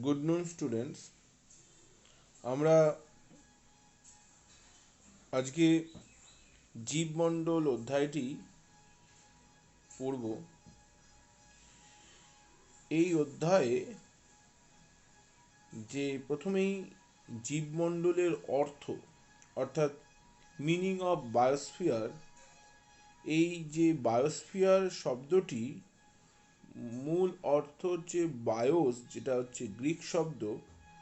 Good নুন students. আমরা আজকে জীবমণ্ডল অধ্যায়টি পড়ব। এই অধ্যায়ে যে প্রথমেই জীবমণ্ডলের অর্থ অর্থাৎ মিনিং অফ বায়োস্ফিয়ার, এই যে বায়োস্ফিয়ার শব্দটি মূল অর্থ হচ্ছে বায়োস, যেটা হচ্ছে গ্রিক শব্দ,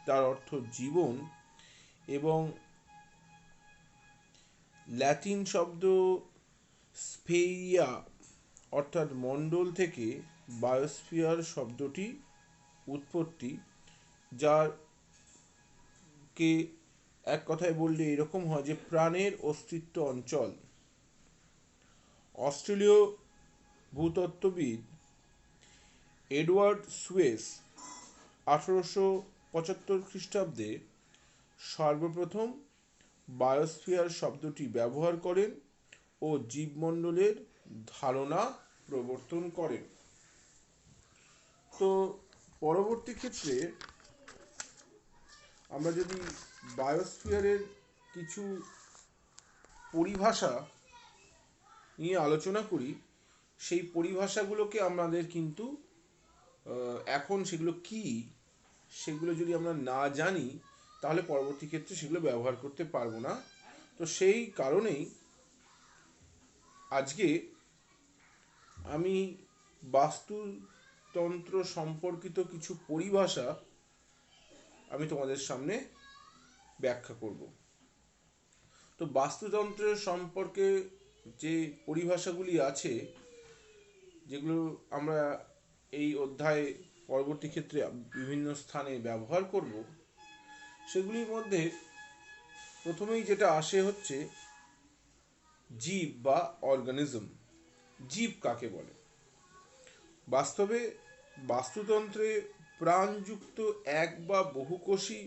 তার অর্থ জীবন, এবং ল্যাটিন শব্দ স্ফেরিয়া অর্থাৎ মণ্ডল থেকে বায়োস্ফিয়ার শব্দটি উৎপত্তি, যার কে এক কথায় বললে এরকম হয় যে প্রাণের অস্তিত্ব অঞ্চল। অস্ট্রেলীয় ভূতত্ত্ববিদ এডওয়ার্ড সুয়েস 1875 খ্রিস্টাব্দে সর্বপ্রথম বায়োস্ফিয়ার শব্দটি ব্যবহার করেন ও জীবমণ্ডলের ধারণা প্রবর্তন করেন। তো পরবর্তী ক্ষেত্রে আমরা যদি বায়োস্ফিয়ারের কিছু পরিভাষা নিয়ে আলোচনা করি, সেই পরিভাষাগুলোকে আমাদের কিন্তু এখন সেগুলো কি, সেগুলো যদি আমরা না জানি তাহলে পরবর্তী ক্ষেত্রে সেগুলো ব্যবহার করতে পারবো না। তো সেই কারণেই আজকে আমি বাস্তুতন্ত্র সম্পর্কিত কিছু পরিভাষা আমি তোমাদের সামনে ব্যাখ্যা করব। তো বাস্তুতন্ত্রের সম্পর্কে যে পরিভাষাগুলি আছে, যেগুলো আমরা এই অধ্যায়ে পরবর্তী ক্ষেত্রে বিভিন্ন স্থানে ব্যবহার করব, সেগুলির মধ্যে প্রথমেই যেটা আসে হচ্ছে জীব বা অর্গানিজম। জীব কাকে বলে? বাস্তবে বাস্তুতন্ত্রে প্রাণযুক্ত এক বা বহুকোষী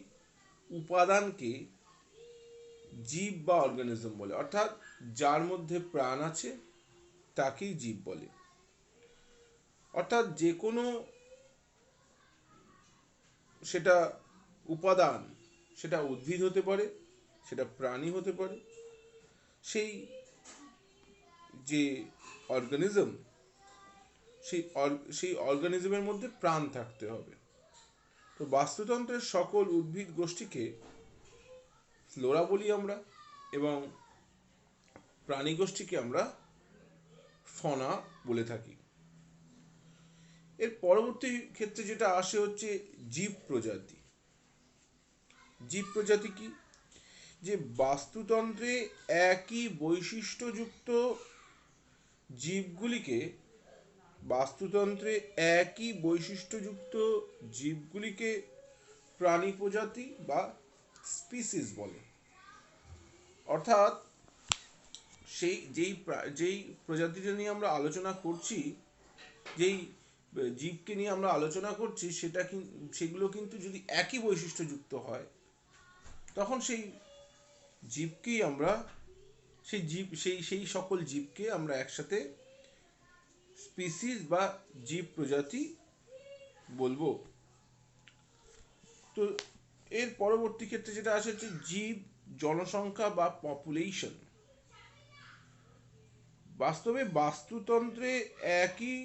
উপাদানকে জীব বা অর্গানিজম বলে, অর্থাৎ যার মধ্যে প্রাণ আছে তাকেই জীব বলে। অর্থাৎ যে কোনো সেটা উপাদান, সেটা উদ্ভিদ হতে পারে, সেটা প্রাণী হতে পারে, সেই যে অর্গানিজম, সেই অর্গানিজমের মধ্যে প্রাণ থাকতে হবে। তো বাস্তুতন্ত্রের সকল উদ্ভিদ গোষ্ঠীকে ফ্লোরা বলি আমরা, এবং প্রাণী গোষ্ঠীকে আমরা ফনা বলে থাকি। এর পরবর্তী ক্ষেত্রে যেটা আসে হচ্ছে জীব প্রজাতি। জীব প্রজাতি কি? যে বাস্তুতন্ত্রে একই বৈশিষ্ট্যযুক্ত জীবগুলিকে বাস্তুতন্ত্রে একই বৈশিষ্ট্যযুক্ত জীবগুলিকে প্রাণী প্রজাতি বা স্পিসিস বলে। অর্থাৎ যেই প্রজাতিটা নিয়ে আমরা আলোচনা করছি, যেই জীবকে নিয়ে আমরা আলোচনা করছি, সেগুলো কিন্তু যদি একই বৈশিষ্ট্যযুক্ত হয়, তখন সেই জীবকেই আমরা সেই সকল জীবকে আমরা একসাথে স্পিসিস বা জীব প্রজাতি বলবো। তো এর পরবর্তী ক্ষেত্রে যেটা আসে হচ্ছে জীব জনসংখ্যা বা পপুলেশন। বাস্তবে বাস্তুতন্ত্রে একই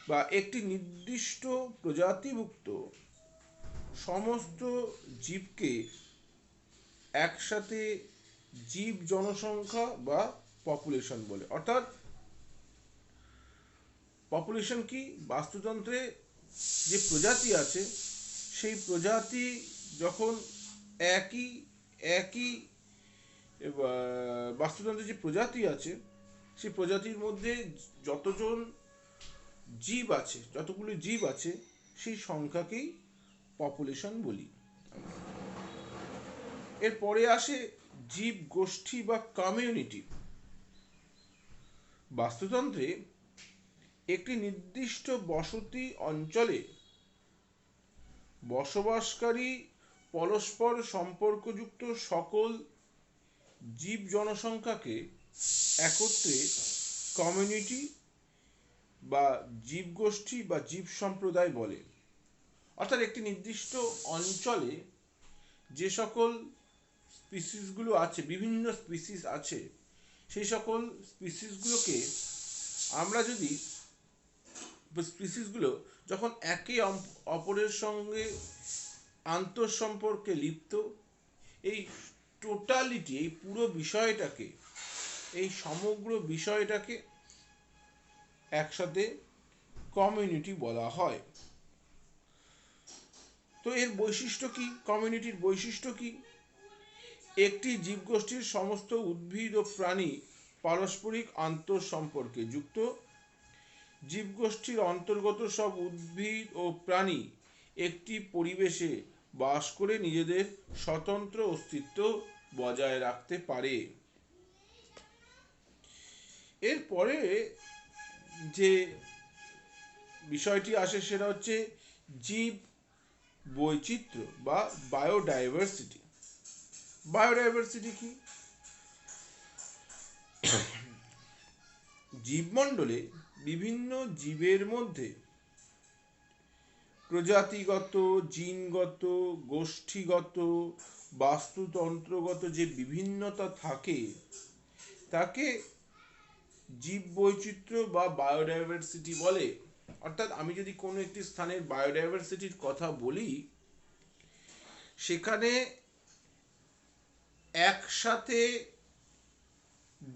বা একটি নির্দিষ্ট প্রজাতিভুক্ত সমস্ত জীবকে একসাথে জীব জনসংখ্যা বা পপুলেশন বলে। অর্থাৎ পপুলেশন কি? বাস্তুতন্ত্রে যে প্রজাতি আছে, সেই প্রজাতি যখন একই একই বাস্তুতন্ত্রে যে প্রজাতি আছে, সেই প্রজাতির মধ্যে যতগুলি জীব আছে, সেই সংখ্যাকেই পপুলেশন বলি। এরপরে আসে জীব গোষ্ঠী বা কমিউনিটি। বাস্তুতন্ত্রে একটি নির্দিষ্ট বসতি অঞ্চলে বসবাসকারী পরস্পর সম্পর্কযুক্ত সকল জীব জনসংখ্যাকে একত্রে কমিউনিটি বা জীবগোষ্ঠী বা জীব সম্প্রদায় বলে। অর্থাৎ একটি নির্দিষ্ট অঞ্চলে যে সকল স্পিসিসগুলো আছে, বিভিন্ন স্পিসিস আছে, সেই সকল স্পিসিসগুলোকে আমরা যদি স্পিসিসগুলো যখন একে অপরের সঙ্গে আন্তঃসম্পর্কে লিপ্ত, এই টোটালিটি, এই পুরো বিষয়টাকে, এই সমগ্র বিষয়টাকে একসাথে কমিউনিটি বলা হয়। তো এর বৈশিষ্ট্য কি? কমিউনিটির বৈশিষ্ট্য কি? একটি জীবগোষ্ঠীর সমস্ত উদ্ভিদ ও প্রাণী পারস্পরিক আন্তঃসম্পর্কে যুক্ত। জীবগোষ্ঠীর অন্তর্গত সব উদ্ভিদ ও প্রাণী একটি পরিবেশে বাস করে নিজেদের স্বতন্ত্র অস্তিত্ব বজায় রাখতে পারে। এরপরে যে বিষয়টি আসে সেটা হচ্ছে জীব বৈচিত্র্য বা বায়োডাইভার্সিটি। বায়োডাইভার্সিটি কি? জীবমণ্ডলে বিভিন্ন জীবের মধ্যে প্রজাতিগত, জিনগত, গোষ্ঠীগত, বাস্তুতন্ত্রগত যে বিভিন্নতা থাকে তাকে জীববৈচিত্র্য বা বায়োডাইভার্সিটি বলে। অর্থাৎ আমি যদি কোনো একটি স্থানের বায়োডাইভার্সিটির কথা বলি, সেখানে একসাথে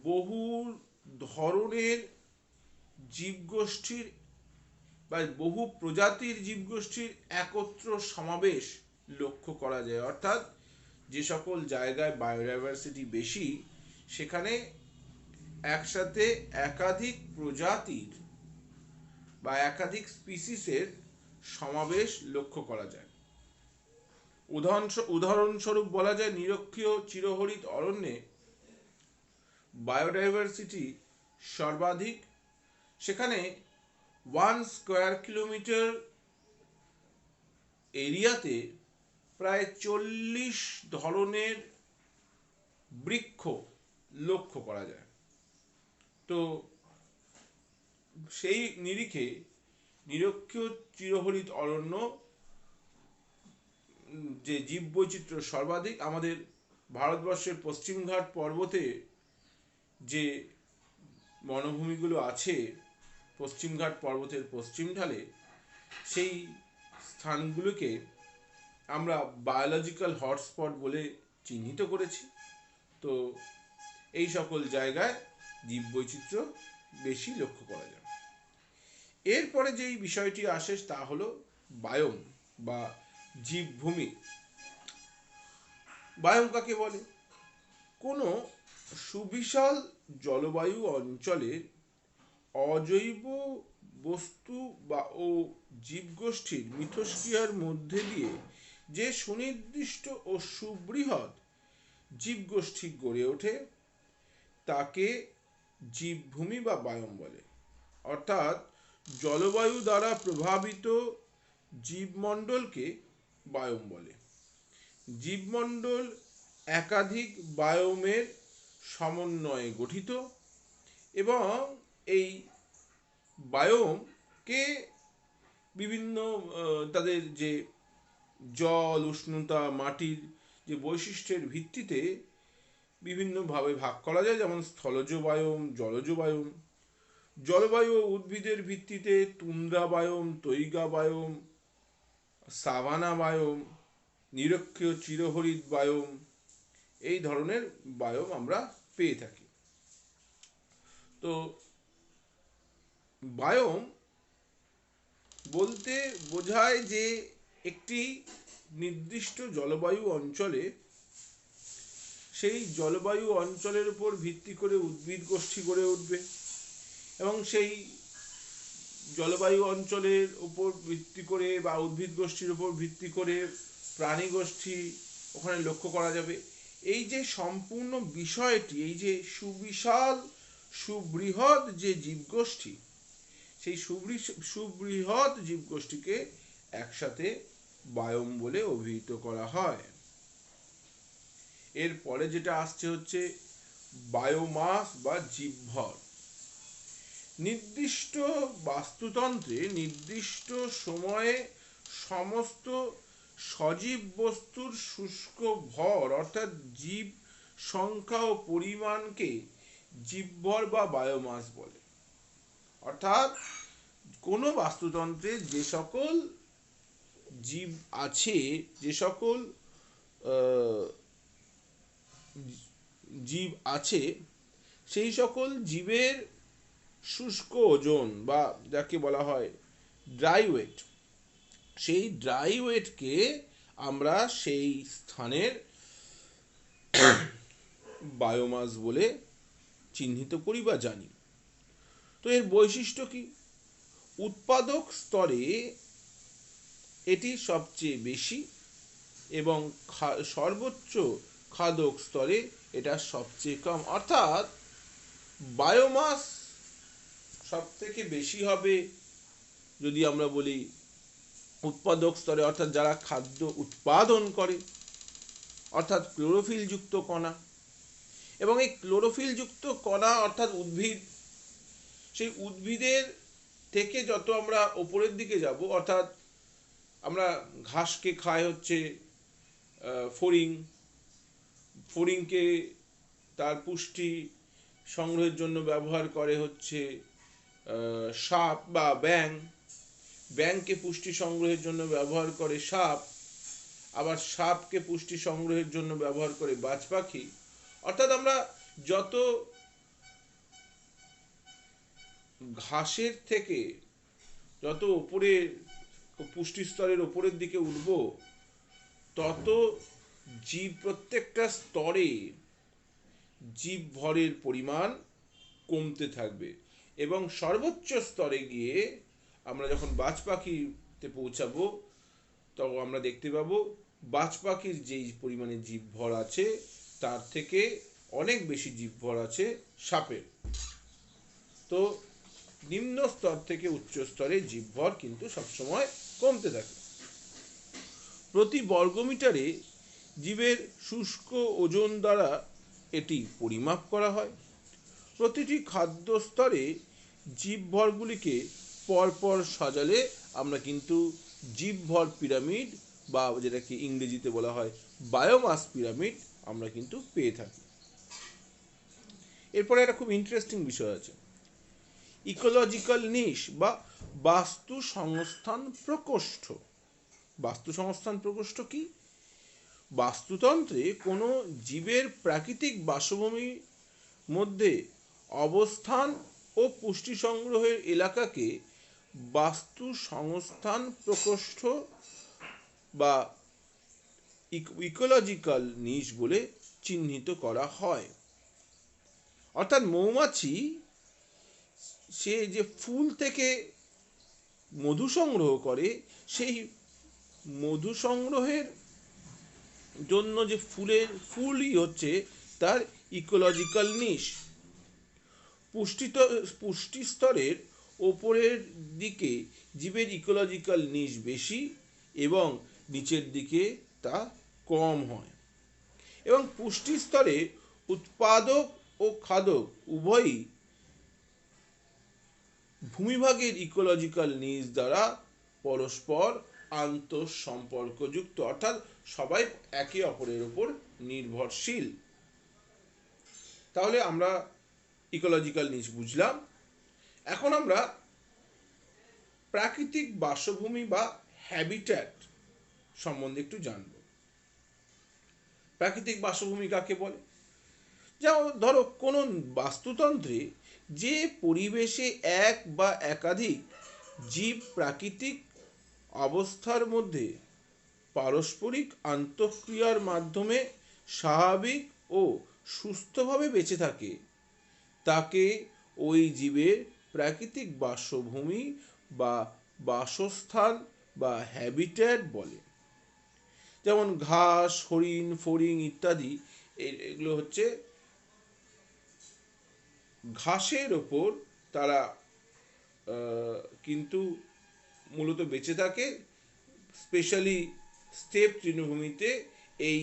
বহু ধরনের জীবগোষ্ঠীর বা বহু প্রজাতির জীবগোষ্ঠীর একত্র সমাবেশ লক্ষ্য করা যায়। অর্থাৎ যে সকল জায়গায় বায়োডাইভার্সিটি বেশি, সেখানে একসাথে একাধিক প্রজাতির বা একাধিক স্পিসিসের সমাবেশ লক্ষ্য করা যায়। উদাহরণস্বরূপ বলা যায় নিরক্ষীয় চিরহরিত অরণ্যে বায়োডাইভার্সিটি সর্বাধিক। সেখানে 1 স্কয়ার কিলোমিটার এরিয়াতে প্রায় 40 ধরনের বৃক্ষ লক্ষ্য করা যায়। তো সেই নিরিখে নিরক্ষীয় চিরহরিত অরণ্য যে জীববৈচিত্র্য সর্বাধিক, আমাদের ভারতবর্ষের পশ্চিমঘাট পর্বতে যে বনভূমিগুলো আছে, পশ্চিমঘাট পর্বতের পশ্চিম ঢালে, সেই স্থানগুলোকে আমরা বায়োলজিক্যাল হটস্পট বলে চিহ্নিত করেছি। তো এই সকল জায়গায় জীববৈচিত্র্য বেশি লক্ষ্য করা যায়। এরপরে যেই বিষয়টি আসে তা হলো বায়োম বা জীবভূমি। বায়োম কাকে বলে? কোনো সুবিশাল জলবায়ু অঞ্চলের অজৈব বস্তু বা ও জীবগোষ্ঠীর মিথস্ক্রিয়ার মধ্যে দিয়ে যে সুনির্দিষ্ট ও সুবৃহৎ জীবগোষ্ঠী গড়ে ওঠে তাকে জীবভূমি বা বায়োম বলে। অর্থাৎ জলবায়ু দ্বারা প্রভাবিত জীবমণ্ডলকে বায়োম বলে। জীবমণ্ডল একাধিক বায়োমের সমন্বয়ে গঠিত এবং এই বায়োমকে বিভিন্ন তাদের যে জল, উষ্ণতা, মাটির যে বৈশিষ্ট্যের ভিত্তিতে বিভিন্নভাবে ভাগ করা যায়। যেমন স্থলজ বায়োম, জলজ বায়োম। জলবায়ু ও উদ্ভিদের ভিত্তিতে tundra biome, taiga biome, savanna biome, নিরক্ষীয় চিরহরিত বায়োম, এই ধরনের বায়োম আমরা পেয়ে থাকি। তো বায়োম বলতে বোঝায় যে একটি নির্দিষ্ট জলবায়ু অঞ্চলে সেই জলবায়ু অঞ্চলের উপর ভিত্তি করে উদ্ভিদ গোষ্ঠী গড়ে উঠবে এবং সেই জলবায়ু অঞ্চলের উপর ভিত্তি করে বা উদ্ভিদ গোষ্ঠীর উপর ভিত্তি করে প্রাণী গোষ্ঠী ওখানে লক্ষ্য করা যাবে। এই যে সম্পূর্ণ বিষয়টি, এই যে সুবিশাল সুবৃহৎ যে জীবগোষ্ঠী, সেই সুবৃহৎ জীবগোষ্ঠীকে একসাথে বায়োম বলে অভিহিত করা হয়। এরপরে যেটা আসছে হচ্ছে বায়োমাস বা জীবভর। নির্দিষ্ট বাস্তুতন্ত্রে নির্দিষ্ট সময়ে সমস্ত সজীব বস্তুর শুষ্ক ভর অর্থাৎ জীব সংখ্যা ও পরিমাণকে জীবভর বা বায়োমাস বলে। অর্থাৎ কোনো বাস্তুতন্ত্রে যে সকল জীব আছে, যে সকল জীব আছে, সেই সকল জীবের শুষ্ক ওজন বা যাকে বলা হয় ড্রাই ওয়েট, সেই ড্রাই ওয়েটকে আমরা সেই স্থানের বায়োমাস বলে চিহ্নিত করি বা জানি। তো এর বৈশিষ্ট্য কি? উৎপাদক স্তরে এটি সবচেয়ে বেশি এবং সর্বোচ্চ খাদক স্তরে এটা সবচেয়ে কম। অর্থাৎ বায়োমাস সব থেকে বেশি হবে যদি আমরা বলি উৎপাদক স্তরে, অর্থাৎ যারা খাদ্য উৎপাদন করে, অর্থাৎ ক্লোরোফিল যুক্ত কণা। এবং এই ক্লোরোফিল যুক্ত কণা অর্থাৎ উদ্ভিদ, সেই উদ্ভিদের থেকে যত আমরা ওপরের দিকে যাব, অর্থাৎ আমরা ঘাসকে খাই হচ্ছে ফড়িং, ফড়িংকে তার পুষ্টি সংগ্রহের জন্য ব্যবহার করে হচ্ছে সাপ বা ব্যাং, ব্যাংকে পুষ্টি সংগ্রহের জন্য ব্যবহার করে সাপ, আবার সাপকে পুষ্টি সংগ্রহের জন্য ব্যবহার করে বাজ পাখি। অর্থাৎ আমরা যত ঘাসের থেকে যত উপরের পুষ্টি স্তরের উপরের দিকে উঠব, তত জীব প্রত্যেকটা স্তরে জীব ভরের পরিমাণ কমতে থাকবে এবং সর্বোচ্চ স্তরে গিয়ে আমরা যখন বাজ পাখিতে পৌঁছাবো, তখন আমরা দেখতে পাবো বাজ পাখির যেই পরিমাণে জীব ভর আছে তার থেকে অনেক বেশি জীব ভর আছে সাপের। তো নিম্ন স্তর থেকে উচ্চ স্তরে জীব ভর কিন্তু সবসময় কমতে থাকে। প্রতি বর্গমিটারে জীবের শুষ্ক ওজন দ্বারা এটি পরিমাপ করা হয়। প্রতিটি খাদ্য স্তরে জীবভরগুলিকে পরপর সাজালে আমরা কিন্তু জীবভর পিরামিড বা যেটাকে ইংরেজিতে বলা হয় বায়োমাস পিরামিড আমরা কিন্তু পেয়ে থাকি। এরপরে একটা খুব ইন্টারেস্টিং বিষয় আছে, ইকোলজিক্যাল নিশ বা বাস্তু সংস্থান প্রকোষ্ঠ। বাস্তু সংস্থান প্রকোষ্ঠ কি? বাস্তুতন্ত্রে কোনো জীবের প্রাকৃতিক বাসভূমির মধ্যে অবস্থান ও পুষ্টি সংগ্রহের এলাকাকে বাস্তু সংস্থান প্রকোষ্ঠ বা ইকোলজিক্যাল নিশ বলে চিহ্নিত করা হয়। অর্থাৎ মৌমাছি সে যে ফুল থেকে মধু সংগ্রহ করে, সেই মধু সংগ্রহের জন্য যে ফুলই হচ্ছে তার ইকোলজিক্যাল নিশ। পুষ্টি স্তরের ওপরের দিকে জীবের ইকোলজিক্যাল নিশ বেশি এবং নিচের দিকে তা কম হয়। এবং পুষ্টি স্তরে উৎপাদক ও খাদক উভয়ই ভূমিভাগের ইকোলজিক্যাল নিশ দ্বারা পরস্পর আন্তঃসম্পর্কযুক্ত, অর্থাৎ সবাই একে অপরের উপর নির্ভরশীল। তাহলে আমরা ইকোলজিক্যাল নিশ বুঝলাম। এখন আমরা প্রাকৃতিক বাসভূমি বা হ্যাবিট্যাট সম্বন্ধে একটু জানব। প্রাকৃতিক বাসভূমি কাকে বলে? যেমন ধরো কোনো বাস্তুতন্ত্রে যে পরিবেশে এক বা একাধিক জীব প্রাকৃতিক অবস্থার মধ্যে পারস্পরিক আন্তঃক্রিয়ার মাধ্যমে স্বাভাবিক ও সুস্থভাবে বেঁচে থাকে, তাকে ওই জীবের প্রাকৃতিক বাসভূমি বা বাসস্থান বা হ্যাবিট্যাট বলে। যেমন ঘাস, হরিণ, ফড়িং ইত্যাদি, এগুলো হচ্ছে ঘাসের ওপর তারা কিন্তু মূলত বেঁচে থাকে, স্পেশালি স্টেপ তৃণভূমিতে এই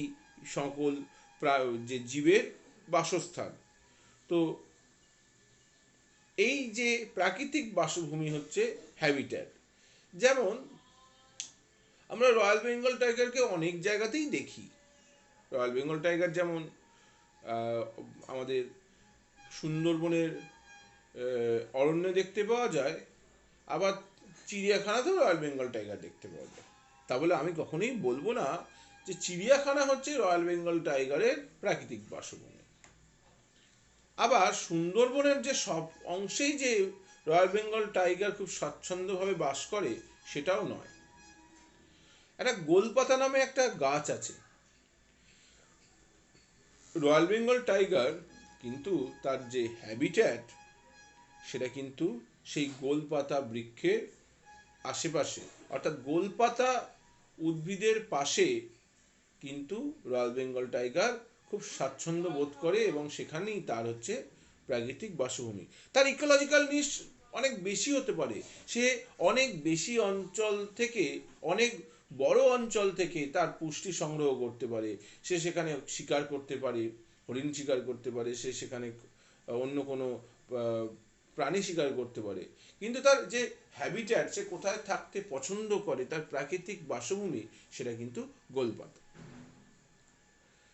সকল যে জীবের বাসস্থান। তো এই যে প্রাকৃতিক বাসভূমি হচ্ছে হ্যাবিট্যাট। যেমন আমরা রয়্যাল বেঙ্গল টাইগারকে অনেক জায়গাতেই দেখি। রয়্যাল বেঙ্গল টাইগার যেমন আমাদের সুন্দরবনের অরণ্যে দেখতে পাওয়া যায়, আবার চিড়িয়াখানাতেও রয়্যাল বেঙ্গল টাইগার দেখতে পাওয়া যায়। তা বলে আমি কখনোই বলবো না যে চিড়িয়াখানা হচ্ছে রয়্যাল বেঙ্গল টাইগারের প্রাকৃতিক বাসভূমি। আবার সুন্দরবনের যে সব অংশেই যে রয়্যাল বেঙ্গল টাইগার খুব স্বাচ্ছন্দ্যভাবে বাস করে সেটাও নয়। একটা গোলপাতা নামে একটা গাছ আছে, রয়্যাল বেঙ্গল টাইগার কিন্তু তার যে হ্যাবিট্যাট সেটা কিন্তু সেই গোলপাতা বৃক্ষের আশেপাশে, অর্থাৎ গোলপাতা উদ্ভিদের পাশে কিন্তু রয়্যাল বেঙ্গল টাইগার খুব স্বাচ্ছন্দ্য বোধ করে এবং সেখানেই তার হচ্ছে প্রাকৃতিক বাসভূমি। তার ইকোলজিক্যাল নিশ অনেক বেশি হতে পারে, সে অনেক বেশি অঞ্চল থেকে, অনেক বড় অঞ্চল থেকে তার পুষ্টি সংগ্রহ করতে পারে। সে সেখানে শিকার করতে পারে, হরিণ শিকার করতে পারে, সে সেখানে অন্য কোনো প্রাণী শিকার করতে পারে, কিন্তু তার যে হ্যাবিট্যাট, সে কোথায় থাকতে পছন্দ করে, তার প্রাকৃতিক বাসভূমি সেটা কিন্তু গোলপাতা।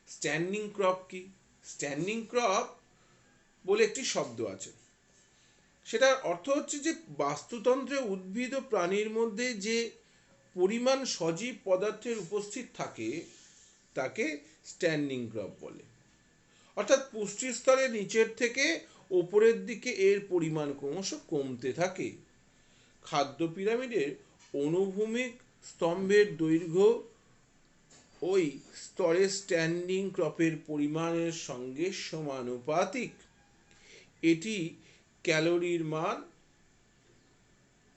স্ট্যান্ডিং ক্রপ কি? স্ট্যান্ডিং ক্রপ বলে একটি শব্দ আছে, সেটার অর্থ হচ্ছে যে বাস্তুতন্ত্রে উদ্ভিদ ও প্রাণীর মধ্যে যে পরিমাণ সজীব পদার্থের উপস্থিত থাকে তাকে স্ট্যান্ডিং ক্রপ বলে। অর্থাৎ পুষ্টি স্তরের নিচের থেকে ওপরের দিকে এর পরিমাণ ক্রমশ কমতে থাকে। খাদ্য পিরামিডের অনুভূমিক স্তম্ভের দৈর্ঘ্য ওই স্তরে স্ট্যান্ডিং ক্রপের পরিমাণের সঙ্গে সমানুপাতিক। এটি ক্যালোরির মান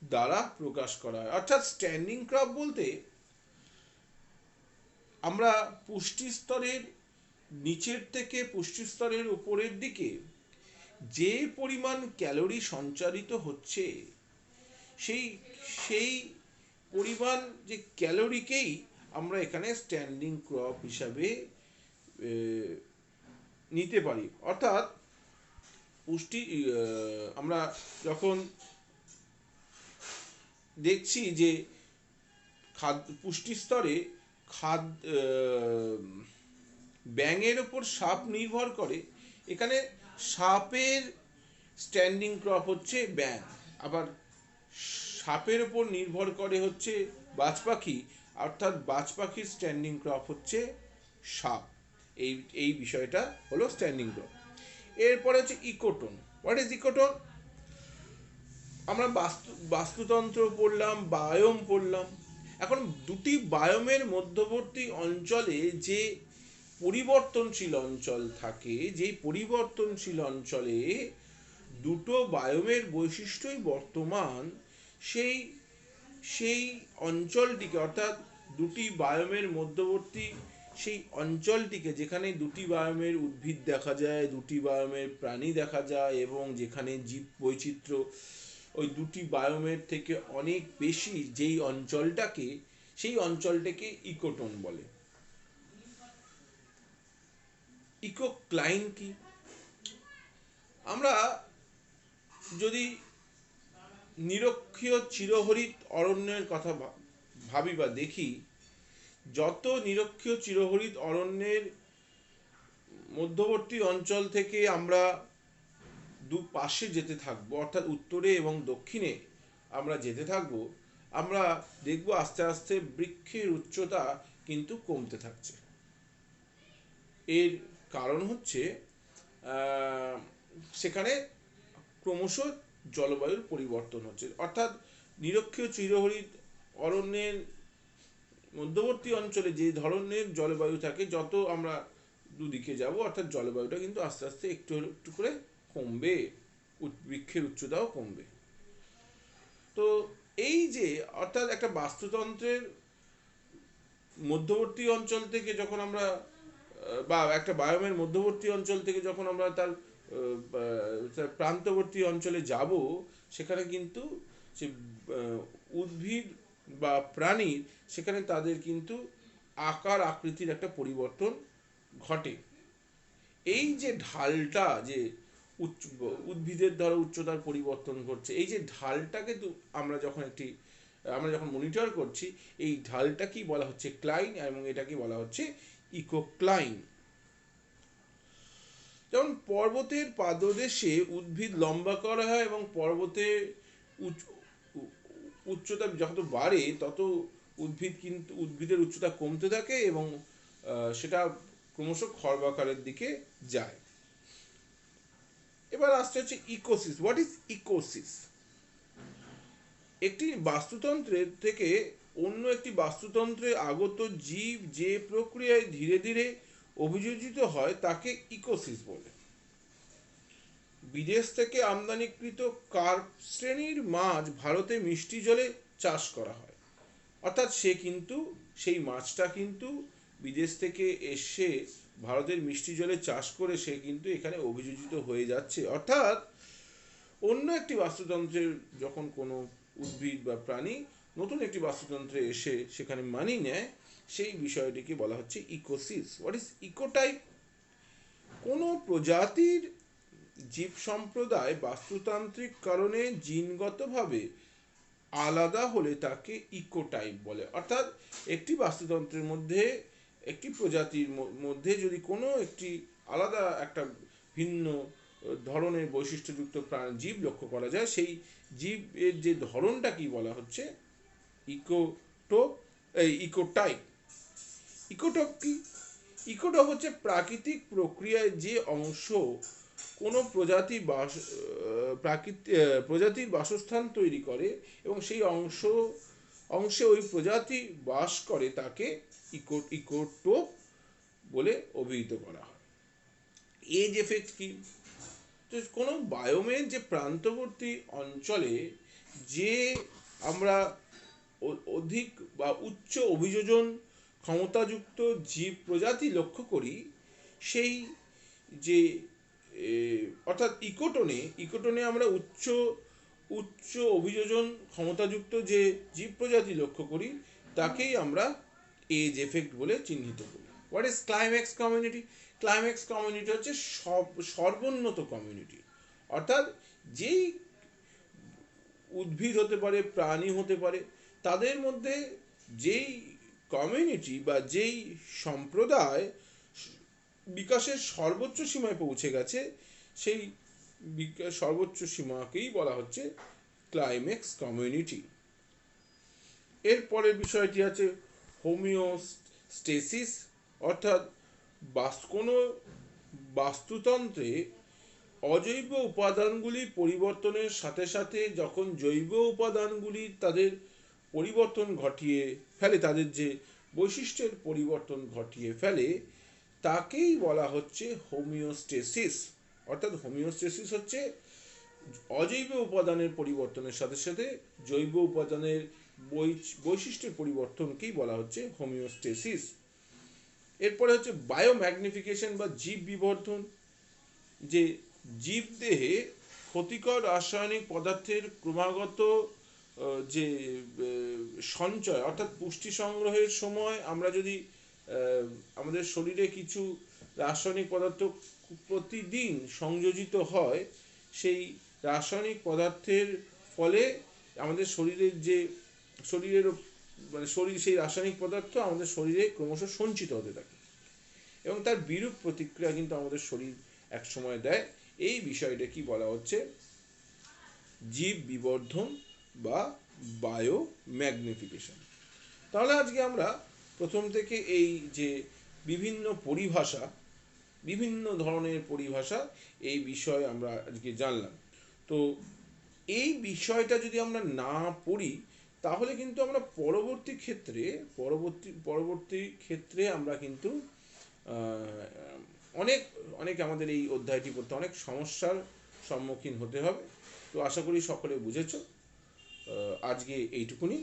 দ্বারা প্রকাশ করা হয়। অর্থাৎ স্ট্যান্ডিং ক্রপ বলতে আমরা পুষ্টি স্তরের নিচের থেকে পুষ্টি স্তরের উপরের দিকে যে পরিমাণ ক্যালোরি সঞ্চারিত হচ্ছে সেই সেই পরিমাণ যে ক্যালোরিকেই আমরা এখানে স্ট্যান্ডিং ক্রপ হিসাবে নিতে পারি। অর্থাৎ পুষ্টি আমরা যখন দেখছি যে পুষ্টি স্তরে ব্যাঙের ওপর সাপ নির্ভর করে, এখানে সাপের স্ট্যান্ডিং ক্রপ হচ্ছে ব্যাঙ, আবার সাপের ওপর নির্ভর করে হচ্ছে বাজ পাখি, অর্থাৎ বাজ পাখির স্ট্যান্ডিং ক্রপ হচ্ছে সাপ। এই বিষয়টা হলো স্ট্যান্ডিং ক্রপ। এরপরে হচ্ছে ইকোটোন। What is ecotone? আমরা বাস্তুতন্ত্র পড়লাম, বায়োম পড়লাম। এখন দুটি বায়োমের মধ্যবর্তী অঞ্চলে যে পরিবর্তনশীল অঞ্চল থাকে, যেই পরিবর্তনশীল অঞ্চলে দুটো বায়োমের বৈশিষ্ট্যই বর্তমান, সেই অঞ্চলটিকে, অর্থাৎ দুটি বায়োমের মধ্যবর্তী সেই অঞ্চলটিকে, যেখানে দুটি বায়োমের উদ্ভিদ দেখা যায়, দুটি বায়োমের প্রাণী দেখা যায় এবং যেখানে জীব বৈচিত্র্য ওই দুটি বায়োমের থেকে অনেক বেশি, যেই অঞ্চলটাকে, সেই অঞ্চলটাকে ইকোটোন বলে। ইকোক্লাইন কি? আমরা যদি নিরক্ষীয় চিরহরিৎ অরণ্যের কথা ভাবি বা দেখি, যত নিরক্ষীয় চিরহরিৎ অরণ্যের মধ্যবর্তী অঞ্চল থেকে আমরা দুপাশে যেতে থাকবো, অর্থাৎ উত্তরে এবং দক্ষিণে আমরা যেতে থাকবো, আমরা দেখবো আস্তে আস্তে বৃক্ষের উচ্চতা কিন্তু কমতে থাকছে। এর কারণ হচ্ছে সেখানে ক্রমশ জলবায়ুর পরিবর্তন হচ্ছে। অর্থাৎ নিরক্ষীয় চিরহরিৎ অরণ্যের মধ্যবর্তী অঞ্চলে যে ধরনের জলবায়ু থাকে, যত আমরা দুদিকে যাব, অর্থাৎ জলবায়ুটা কিন্তু আস্তে আস্তে একটু একটু করে কমবে, বৃক্ষের উচ্চতাও কমবে। তো এই যে অর্থাৎ একটা বাস্তুতন্ত্রের মধ্যবর্তী অঞ্চল থেকে যখন আমরা, বা একটা বায়োমের মধ্যবর্তী অঞ্চল থেকে যখন আমরা তার প্রান্তবর্তী অঞ্চলে যাব, সেখানে কিন্তু সে উদ্ভিদ বা প্রাণীর, সেখানে তাদের কিন্তু আকার আকৃতির একটা পরিবর্তন ঘটে। এই যে ঢালটা, যে উদ্ভিদের দ্বারা উচ্চতার পরিবর্তন ঘটছে, এই যে ঢালটাকে আমরা যখন একটি আমরা যখন মনিটর করছি, এই ঢালটা কি বলা হচ্ছে ক্লাইন, এবং এটাকে বলা হচ্ছে ইকোক্লাইন। যেমন পর্বতের পাদদেশে উদ্ভিদ লম্বা করা হয় এবং পর্বতের উচ্চতা যত বাড়ে তত উদ্ভিদের উচ্চতা কমতে থাকে এবং সেটা ক্রমশ খর্বাকারের দিকে যায়। এবার আসছে হচ্ছে ইকোসিস। What is ইকোসিস? একটি বাস্তুতন্ত্রের থেকে অন্য একটি বাস্তুতন্ত্রে আগত জীব যে প্রক্রিয়ায় ধীরে ধীরে অভিযোজিত হয় তাকে ইকোসিস বলে। বিদেশ থেকে আমদানিকৃত কার্প শ্রেণীর মাছ ভারতে মিষ্টি জলে চাষ করা হয়, অর্থাৎ সেই মাছটা কিন্তু বিদেশ থেকে এসে ভারতের মিষ্টি জলে চাষ করে সে কিন্তু এখানে অভিযোজিত হয়ে যাচ্ছে। অর্থাৎ অন্য একটি বাস্তুতন্ত্রের যখন কোনো উদ্ভিদ বা প্রাণী নতুন একটি বাস্তুতন্ত্রে এসে সেখানে মানিয়ে নেয়, সেই বিষয়টিকে বলা হচ্ছে ইকোসিস। What is ecotype? কোনো প্রজাতির জীব সম্প্রদায় বাস্তুতান্ত্রিক কারণে জিনগতভাবে আলাদা হলে তাকে ইকোটাইপ বলে। অর্থাৎ একটি বাস্তুতন্ত্রের মধ্যে একটি প্রজাতির মধ্যে যদি কোনো একটি আলাদা একটা ভিন্ন ধরনের বৈশিষ্ট্যযুক্ত জীব লক্ষ্য করা যায়, সেই জীবের যে ধরনটা কি বলা হচ্ছে ইকোটাইপ। ইকোটপ কি? ইকোটপ হচ্ছে প্রাকৃতিক প্রক্রিয়ায় যে অংশ কোনো প্রজাতির বাসস্থান তৈরি করে এবং সেই অংশে ওই প্রজাতি বাস করে তাকে ইকোটোপ বলে অভিহিত করা হয়। এজ এফেক্ট কি? কোনো বায়োমের যে প্রান্তবর্তী অঞ্চলে যে আমরা অধিক বা উচ্চ অভিযোজন ক্ষমতাযুক্ত জীব প্রজাতি লক্ষ্য করি, সেই যে অর্থাৎ ইকোটোনে আমরা উচ্চ অভিযোজন ক্ষমতাযুক্ত যে জীব প্রজাতি লক্ষ্য করি তাকেই আমরা এজ এফেক্ট বলে চিহ্নিত করি। What is climax community? Climax community হচ্ছে সর্বোন্নত কমিউনিটি, অর্থাৎ যেই উদ্ভিদ হতে পারে, প্রাণী হতে পারে, তাদের মধ্যে যেই কমিউনিটি বা যেই সম্প্রদায় বিকাশের সর্বোচ্চ সীমায় পৌঁছে গেছে, সেই সর্বোচ্চ সীমাকেই বলা হচ্ছে ক্লাইম্যাক্স কমিউনিটি। এরপরের বিষয়টি আছে হোমিওস্টেসিস, অর্থাৎ কোনো বাস্তুতন্ত্রে অজৈব উপাদানগুলি পরিবর্তনের সাথে সাথে যখন জৈব উপাদানগুলি তাদের পরিবর্তন ঘটিয়ে ফেলে, তাদের যে বৈশিষ্ট্যের পরিবর্তন ঘটিয়ে ফেলে, তাকেই বলা হচ্ছে হোমিওস্টেসিস। অর্থাৎ হোমিওস্টেসিস হচ্ছে অজৈব উপাদানের পরিবর্তনের সাথে সাথে জৈব উপাদানের বৈশিষ্ট্যের পরিবর্তনকেই বলা হচ্ছে হোমিওস্টেসিস। এরপরে হচ্ছে বায়োম্যাগনিফিকেশন বা জীব বিবর্ধন, যে জীবদেহে ক্ষতিকর রাসায়নিক পদার্থের ক্রমাগত যে সঞ্চয়, অর্থাৎ পুষ্টি সংগ্রহের সময় আমরা যদি আমাদের শরীরে কিছু রাসায়নিক পদার্থ প্রতিদিন সংযোজিত হয়, সেই রাসায়নিক পদার্থের ফলে আমাদের সেই রাসায়নিক পদার্থ আমাদের শরীরে ক্রমশ সঞ্চিত হতে থাকে এবং তার বিরূপ প্রতিক্রিয়া কিন্তু আমাদের শরীর এক সময় দেয়। এই বিষয়টা কি বলা হচ্ছে জীব বিবর্ধন বা বায়োম্যাগনিফিকেশন। তাহলে আজকে আমরা প্রথম থেকে এই যে বিভিন্ন ধরনের পরিভাষা, এই বিষয় আমরা আজকে জানলাম। তো এই বিষয়টা যদি আমরা না পড়ি তাহলে কিন্তু আমরা পরবর্তী ক্ষেত্রে আমরা কিন্তু অনেক আমাদের এই অধ্যায়টি পড়তে অনেক সমস্যার সম্মুখীন হতে হবে। তো আশা করি সকলে বুঝেছ। আজকে এইটুকুনি।